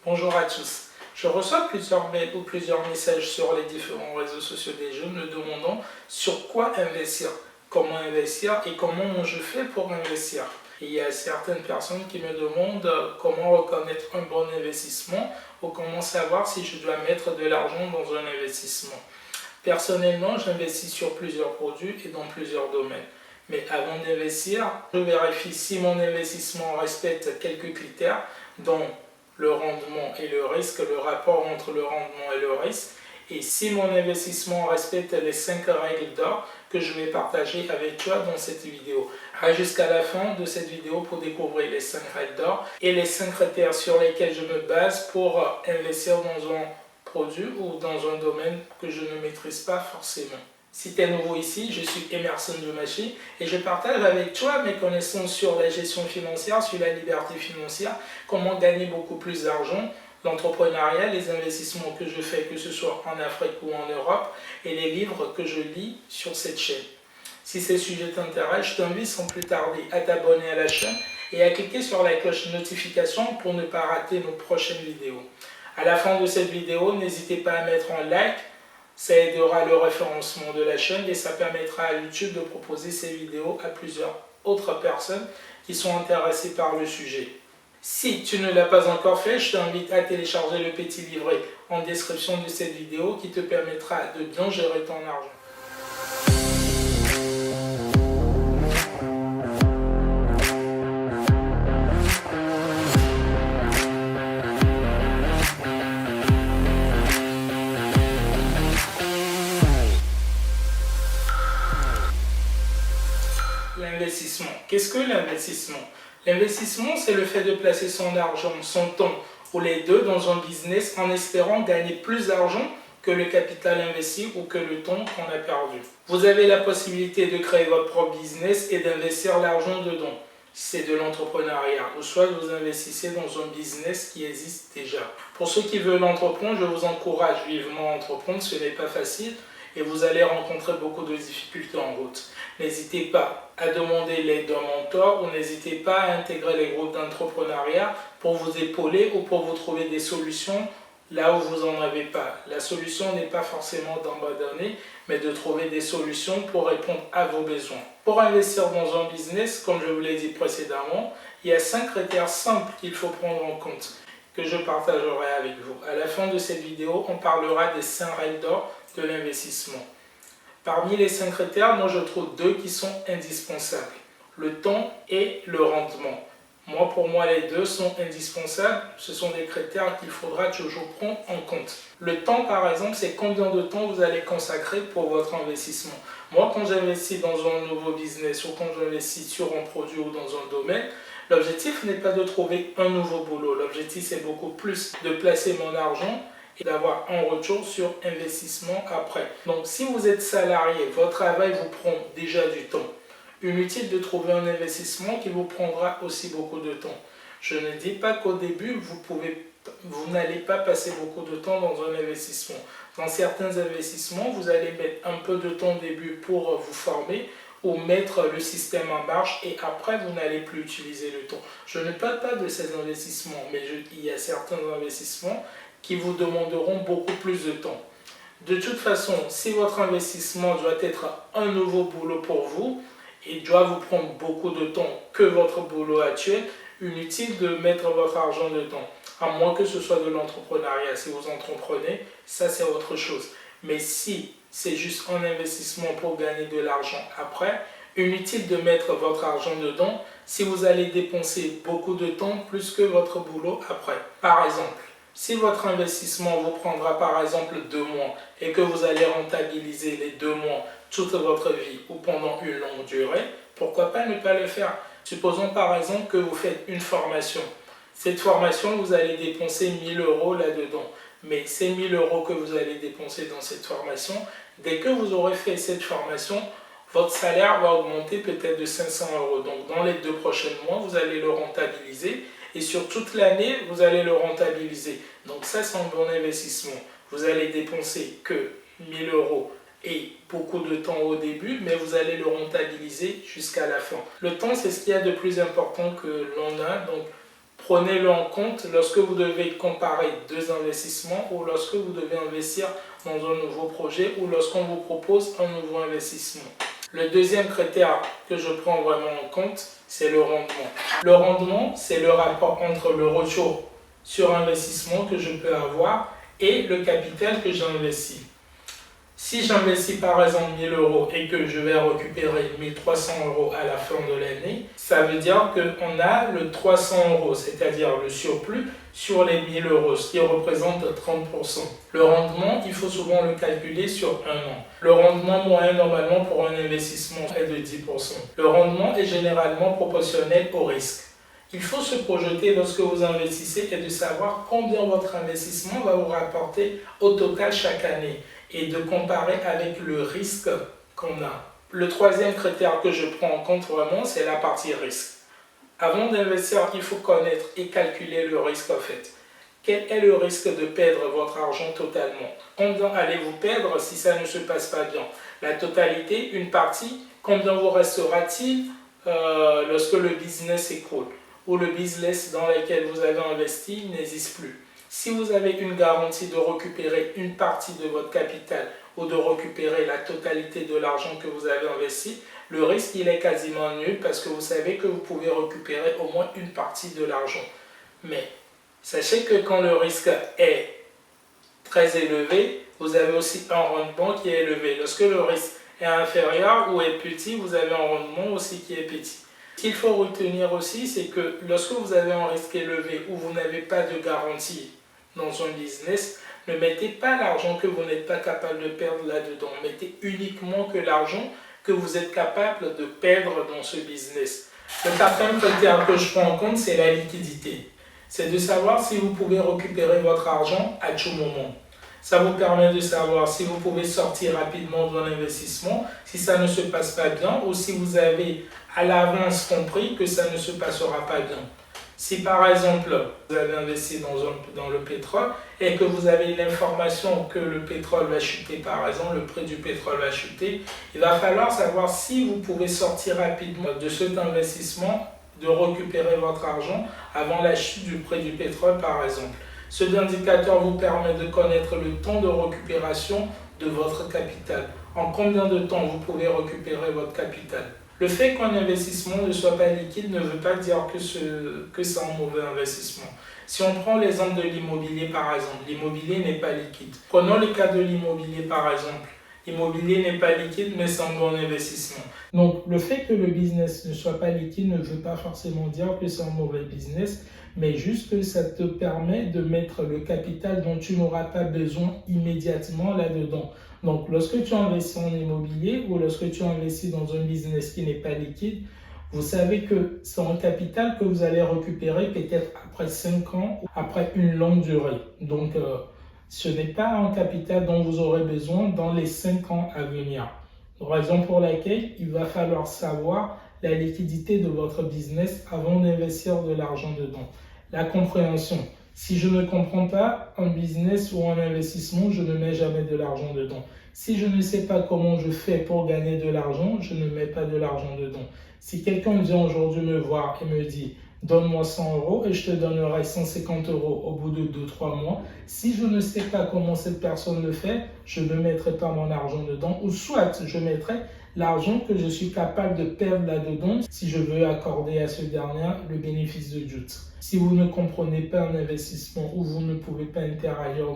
Bonjour à tous. Je reçois plusieurs mails ou plusieurs messages sur les différents réseaux sociaux des jeunes me demandant sur quoi investir, comment investir et comment je fais pour investir. Et il y a certaines personnes qui me demandent comment reconnaître un bon investissement ou comment savoir si je dois mettre de l'argent dans un investissement. Personnellement, j'investis sur plusieurs produits et dans plusieurs domaines. Mais avant d'investir, je vérifie si mon investissement respecte quelques critères, dont le rendement et le risque, le rapport entre le rendement et le risque, et si mon investissement respecte les 5 règles d'or que je vais partager avec toi dans cette vidéo. Reste jusqu'à la fin de cette vidéo pour découvrir les 5 règles d'or et les 5 critères sur lesquels je me base pour investir dans un produit ou dans un domaine que je ne maîtrise pas forcément. Si tu es nouveau ici, je suis Emerson Dumachi et je partage avec toi mes connaissances sur la gestion financière, sur la liberté financière, comment gagner beaucoup plus d'argent, l'entrepreneuriat, les investissements que je fais, que ce soit en Afrique ou en Europe, et les livres que je lis sur cette chaîne. Si ces sujets t'intéressent, je t'invite sans plus tarder à t'abonner à la chaîne et à cliquer sur la cloche de notification pour ne pas rater nos prochaines vidéos. À la fin de cette vidéo, n'hésitez pas à mettre un like. Ça aidera le référencement de la chaîne et ça permettra à YouTube de proposer ces vidéos à plusieurs autres personnes qui sont intéressées par le sujet. Si tu ne l'as pas encore fait, je t'invite à télécharger le petit livret en description de cette vidéo qui te permettra de bien gérer ton argent. L'investissement. Qu'est-ce que l'investissement? L'investissement, c'est le fait de placer son argent, son temps ou les deux dans un business en espérant gagner plus d'argent que le capital investi ou que le temps qu'on a perdu. Vous avez la possibilité de créer votre propre business et d'investir l'argent dedans. C'est de l'entrepreneuriat, ou soit vous investissez dans un business qui existe déjà. Pour ceux qui veulent entreprendre, je vous encourage vivement à entreprendre, ce n'est pas facile et vous allez rencontrer beaucoup de difficultés en route. N'hésitez pas à demander l'aide d'un mentor ou n'hésitez pas à intégrer les groupes d'entrepreneuriat pour vous épauler ou pour vous trouver des solutions là où vous n'en avez pas. La solution n'est pas forcément d'abandonner, mais de trouver des solutions pour répondre à vos besoins. Pour investir dans un business, comme je vous l'ai dit précédemment, il y a 5 critères simples qu'il faut prendre en compte, que je partagerai avec vous. À la fin de cette vidéo, on parlera des 5 règles d'or de l'investissement. Parmi les 5 critères, moi je trouve 2 qui sont indispensables, le temps et le rendement. Pour moi, les 2 sont indispensables. Ce sont des critères qu'il faudra toujours prendre en compte. Le temps, par exemple, c'est combien de temps vous allez consacrer pour votre investissement. Moi, quand j'investis dans un nouveau business ou quand j'investis sur un produit ou dans un domaine, l'objectif n'est pas de trouver un nouveau boulot. L'objectif, c'est beaucoup plus de placer mon argent et d'avoir un retour sur investissement après. Donc, si vous êtes salarié, votre travail vous prend déjà du temps. Inutile de trouver un investissement qui vous prendra aussi beaucoup de temps. Je ne dis pas qu'au début, vous n'allez pas passer beaucoup de temps dans un investissement. Dans certains investissements, vous allez mettre un peu de temps au début pour vous former ou mettre le système en marche et après, vous n'allez plus utiliser le temps. Je ne parle pas de ces investissements, mais il y a certains investissements qui vous demanderont beaucoup plus de temps. De toute façon, si votre investissement doit être un nouveau boulot pour vous, et doit vous prendre beaucoup de temps que votre boulot actuel, inutile de mettre votre argent dedans. À moins que ce soit de l'entrepreneuriat. Si vous entreprenez, ça c'est autre chose. Mais si c'est juste un investissement pour gagner de l'argent après, inutile de mettre votre argent dedans si vous allez dépenser beaucoup de temps plus que votre boulot après. Par exemple, si votre investissement vous prendra par exemple 2 mois et que vous allez rentabiliser les 2 mois toute votre vie ou pendant une longue durée, pourquoi pas ne pas le faire? Supposons par exemple que vous faites une formation. Cette formation, vous allez dépenser 1000 € là-dedans. Mais ces 1000 € que vous allez dépenser dans cette formation, dès que vous aurez fait cette formation, votre salaire va augmenter peut-être de 500 €. Donc dans les 2 prochains mois, vous allez le rentabiliser. Et sur toute l'année, vous allez le rentabiliser. Donc ça, c'est un bon investissement. Vous allez dépenser que 1000 € et beaucoup de temps au début, mais vous allez le rentabiliser jusqu'à la fin. Le temps, c'est ce qu'il y a de plus important que l'on a. Donc, Prenez-le en compte lorsque vous devez comparer deux investissements ou lorsque vous devez investir dans un nouveau projet ou lorsqu'on vous propose un nouveau investissement. Le deuxième critère que je prends vraiment en compte, c'est le rendement. Le rendement, c'est le rapport entre le retour sur investissement que je peux avoir et le capital que j'ai investi. Si j'investis par exemple 1000 euros et que je vais récupérer 1300 euros à la fin de l'année, ça veut dire qu'on a le 300 euros, c'est-à-dire le surplus sur les 1000 euros, ce qui représente 30%. Le rendement, il faut souvent le calculer sur un an. Le rendement moyen normalement pour un investissement est de 10%. Le rendement est généralement proportionnel au risque. Il faut se projeter lorsque vous investissez et de savoir combien votre investissement va vous rapporter au total chaque année et de comparer avec le risque qu'on a. Le troisième critère que je prends en compte vraiment, c'est la partie risque. Avant d'investir, il faut connaître et calculer le risque en fait. Quel est le risque de perdre votre argent totalement? Combien allez-vous perdre si ça ne se passe pas bien? La totalité, une partie, combien vous restera-t-il lorsque le business s'écroule ou le business dans lequel vous avez investi n'existe plus? Si vous avez une garantie de récupérer une partie de votre capital ou de récupérer la totalité de l'argent que vous avez investi, le risque il est quasiment nul parce que vous savez que vous pouvez récupérer au moins une partie de l'argent. Mais sachez que quand le risque est très élevé, vous avez aussi un rendement qui est élevé. Lorsque le risque est inférieur ou est petit, vous avez un rendement aussi qui est petit. Ce qu'il faut retenir aussi, c'est que lorsque vous avez un risque élevé ou vous n'avez pas de garantie dans un business, ne mettez pas l'argent que vous n'êtes pas capable de perdre là-dedans. Mettez uniquement que l'argent que vous êtes capable de perdre dans ce business. Le quatrième critère que je prends en compte, c'est la liquidité. C'est de savoir si vous pouvez récupérer votre argent à tout moment. Ça vous permet de savoir si vous pouvez sortir rapidement d'un investissement, si ça ne se passe pas bien ou si vous avez à l'avance compris que ça ne se passera pas bien. Si par exemple vous avez investi dans le pétrole et que vous avez l'information que le pétrole va chuter, par exemple le prix du pétrole va chuter, il va falloir savoir si vous pouvez sortir rapidement de cet investissement, de récupérer votre argent avant la chute du prix du pétrole par exemple. Cet indicateur vous permet de connaître le temps de récupération de votre capital. En combien de temps vous pouvez récupérer votre capital? Le fait qu'un investissement ne soit pas liquide ne veut pas dire que c'est un mauvais investissement. Si on prend l'exemple de l'immobilier par exemple, l'immobilier n'est pas liquide. Prenons le cas de l'immobilier par exemple. L'immobilier n'est pas liquide mais c'est un bon investissement. Donc le fait que le business ne soit pas liquide ne veut pas forcément dire que c'est un mauvais business, mais juste que ça te permet de mettre le capital dont tu n'auras pas besoin immédiatement là-dedans. Donc, lorsque tu investis en immobilier ou lorsque tu investis dans un business qui n'est pas liquide, vous savez que c'est un capital que vous allez récupérer peut-être après 5 ans ou après une longue durée. Donc, ce n'est pas un capital dont vous aurez besoin dans les 5 ans à venir. Raison pour laquelle il va falloir savoir la liquidité de votre business avant d'investir de l'argent dedans. La compréhension. Si je ne comprends pas un business ou un investissement, je ne mets jamais de l'argent dedans. Si je ne sais pas comment je fais pour gagner de l'argent, je ne mets pas de l'argent dedans. Si quelqu'un vient aujourd'hui me voir et me dit « Donne-moi 100 euros et je te donnerai 150 euros au bout de 2-3 mois », si je ne sais pas comment cette personne le fait, je ne mettrai pas mon argent dedans ou soit je mettrai l'argent que je suis capable de perdre là-dedans si je veux accorder à ce dernier le bénéfice de doute. Si vous ne comprenez pas un investissement ou vous ne pouvez pas interagir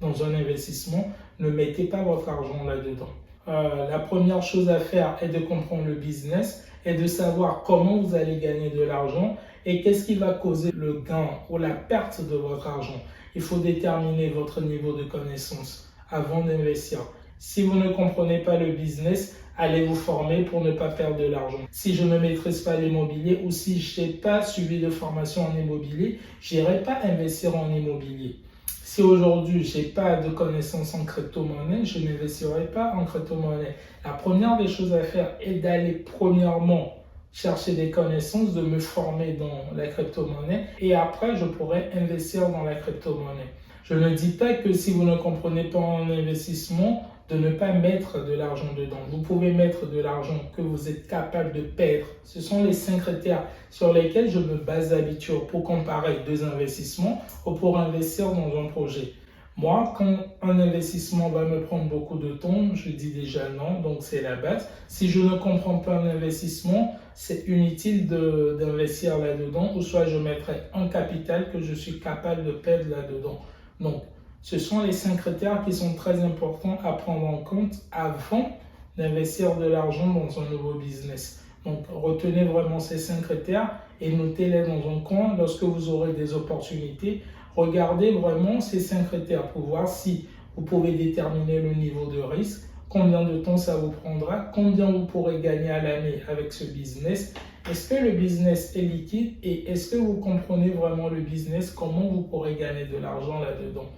dans un investissement, ne mettez pas votre argent là-dedans. La première chose à faire est de comprendre le business et de savoir comment vous allez gagner de l'argent et qu'est-ce qui va causer le gain ou la perte de votre argent. Il faut déterminer votre niveau de connaissance avant d'investir. Si vous ne comprenez pas le business, allez vous former pour ne pas perdre de l'argent. Si je ne maîtrise pas l'immobilier ou si je n'ai pas suivi de formation en immobilier, je n'irai pas investir en immobilier. Si aujourd'hui, je n'ai pas de connaissances en crypto-monnaie, je n'investirai pas en crypto-monnaie. La première des choses à faire est d'aller premièrement chercher des connaissances, de me former dans la crypto-monnaie et après, je pourrai investir dans la crypto-monnaie. Je ne dis pas que si vous ne comprenez pas un investissement, de ne pas mettre de l'argent dedans. Vous pouvez mettre de l'argent que vous êtes capable de perdre. Ce sont les 5 critères sur lesquels je me base d'habitude pour comparer 2 investissements ou pour investir dans un projet. Moi, quand un investissement va me prendre beaucoup de temps, je dis déjà non, donc c'est la base. Si je ne comprends pas un investissement, c'est inutile d'investir là-dedans, ou soit je mettrai un capital que je suis capable de perdre là-dedans. Donc, ce sont les 5 critères qui sont très importants à prendre en compte avant d'investir de l'argent dans un nouveau business. Donc, retenez vraiment ces 5 critères et notez-les dans un coin lorsque vous aurez des opportunités. Regardez vraiment ces 5 critères pour voir si vous pouvez déterminer le niveau de risque, combien de temps ça vous prendra, combien vous pourrez gagner à l'année avec ce business. Est-ce que le business est liquide et est-ce que vous comprenez vraiment le business, comment vous pourrez gagner de l'argent là-dedans.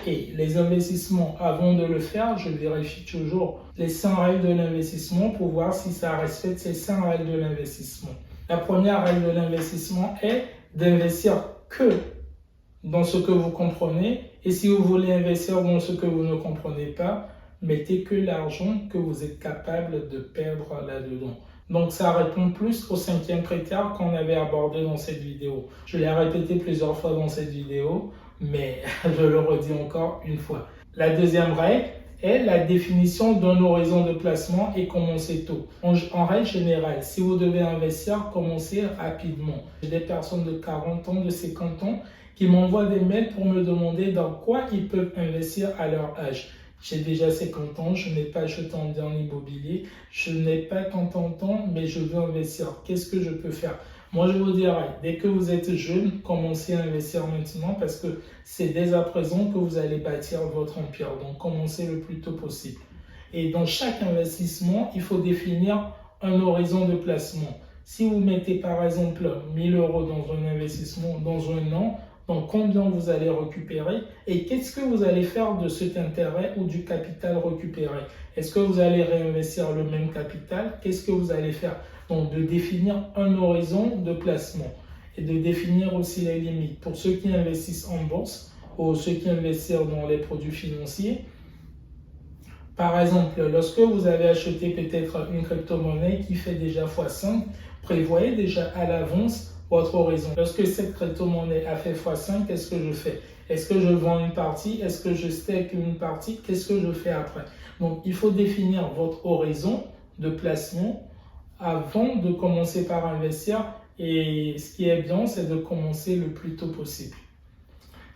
Et les investissements, avant de le faire, je vérifie toujours les 100 règles de l'investissement pour voir si ça respecte ces 100 règles de l'investissement. La première règle de l'investissement est d'investir que dans ce que vous comprenez. Et si vous voulez investir dans ce que vous ne comprenez pas, mettez que l'argent que vous êtes capable de perdre là-dedans. Donc ça répond plus au 5e critère qu'on avait abordé dans cette vidéo. Je l'ai répété plusieurs fois dans cette vidéo, mais je le redis encore une fois. La 2e règle est la définition d'un horizon de placement et commencer tôt. En règle générale, si vous devez investir, commencez rapidement. J'ai des personnes de 40 ans, de 50 ans qui m'envoient des mails pour me demander dans quoi ils peuvent investir à leur âge. J'ai déjà 50 ans, je n'ai pas acheté en bien immobilier, je n'ai pas tant de temps, mais je veux investir. Qu'est-ce que je peux faire? Moi, je vous dirais, dès que vous êtes jeune, commencez à investir maintenant parce que c'est dès à présent que vous allez bâtir votre empire. Donc, commencez le plus tôt possible. Et dans chaque investissement, il faut définir un horizon de placement. Si vous mettez par exemple 1 000 € dans un investissement dans un an, donc combien vous allez récupérer et qu'est-ce que vous allez faire de cet intérêt ou du capital récupéré? Est-ce que vous allez réinvestir le même capital? Qu'est-ce que vous allez faire? Donc de définir un horizon de placement et de définir aussi les limites. Pour ceux qui investissent en bourse ou ceux qui investissent dans les produits financiers, par exemple, lorsque vous avez acheté peut-être une crypto-monnaie qui fait déjà x5, prévoyez déjà à l'avance votre horizon. Lorsque cette crypto-monnaie a fait x5, qu'est-ce que je fais? Est-ce que je vends une partie? Est-ce que je stake une partie? Qu'est-ce que je fais après? Donc, il faut définir votre horizon de placement avant de commencer par investir. Et ce qui est bien, c'est de commencer le plus tôt possible.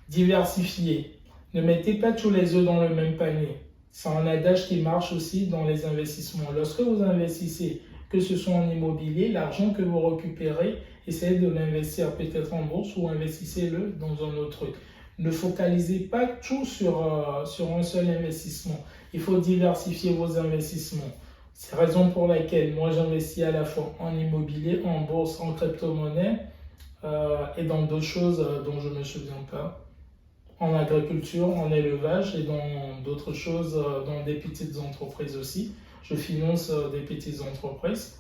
Diversifier. Ne mettez pas tous les œufs dans le même panier. C'est un adage qui marche aussi dans les investissements. Lorsque vous investissez, que ce soit en immobilier, l'argent que vous récupérez, essayez de l'investir peut-être en bourse ou investissez-le dans un autre truc. Ne focalisez pas tout sur un seul investissement. Il faut diversifier vos investissements. C'est la raison pour laquelle moi j'investis à la fois en immobilier, en bourse, en crypto-monnaie et dans d'autres choses dont je ne me souviens pas. En agriculture, en élevage et dans d'autres choses, dans des petites entreprises aussi. Je finance des petites entreprises,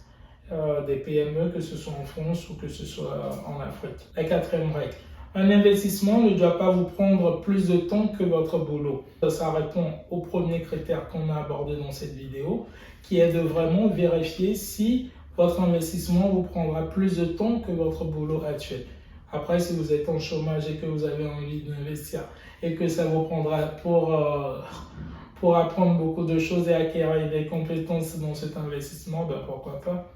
des PME, que ce soit en France ou que ce soit en Afrique. La 4e règle. Un investissement ne doit pas vous prendre plus de temps que votre boulot. Ça répond au premier critère qu'on a abordé dans cette vidéo, qui est de vraiment vérifier si votre investissement vous prendra plus de temps que votre boulot actuel. Après, si vous êtes en chômage et que vous avez envie d'investir et que ça vous prendra pour apprendre beaucoup de choses et acquérir des compétences dans cet investissement, ben pourquoi pas.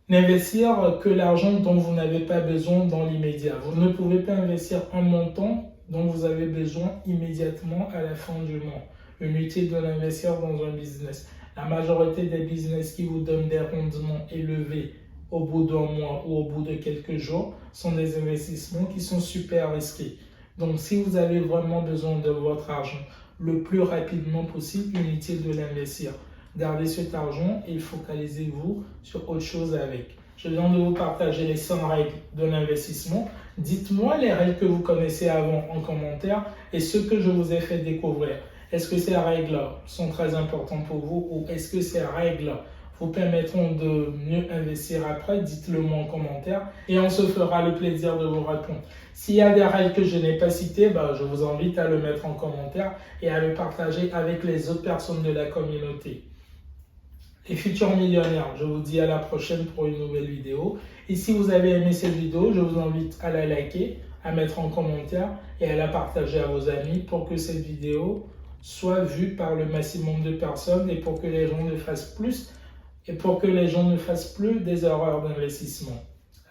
N'investir que l'argent dont vous n'avez pas besoin dans l'immédiat. Vous ne pouvez pas investir un montant dont vous avez besoin immédiatement à la fin du mois. Inutile de l'investir dans un business. La majorité des business qui vous donnent des rendements élevés au bout d'un mois ou au bout de quelques jours sont des investissements qui sont super risqués. Donc si vous avez vraiment besoin de votre argent le plus rapidement possible, inutile de l'investir. Gardez cet argent et focalisez-vous sur autre chose avec. Je viens de vous partager les 100 règles de l'investissement. Dites-moi les règles que vous connaissez avant en commentaire et ce que je vous ai fait découvrir. Est-ce que ces règles sont très importantes pour vous ou est-ce que ces règles vous permettront de mieux investir après, dites-le moi en commentaire et on se fera le plaisir de vous répondre. S'il y a des règles que je n'ai pas citées, je vous invite à le mettre en commentaire et à le partager avec les autres personnes de la communauté. Les futurs millionnaires, je vous dis à la prochaine pour une nouvelle vidéo. Et si vous avez aimé cette vidéo, je vous invite à la liker, à mettre en commentaire et à la partager à vos amis pour que cette vidéo soit vue par le maximum de personnes et pour que les gens ne fassent plus et pour que les gens ne fassent plus des erreurs d'investissement.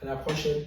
À la prochaine.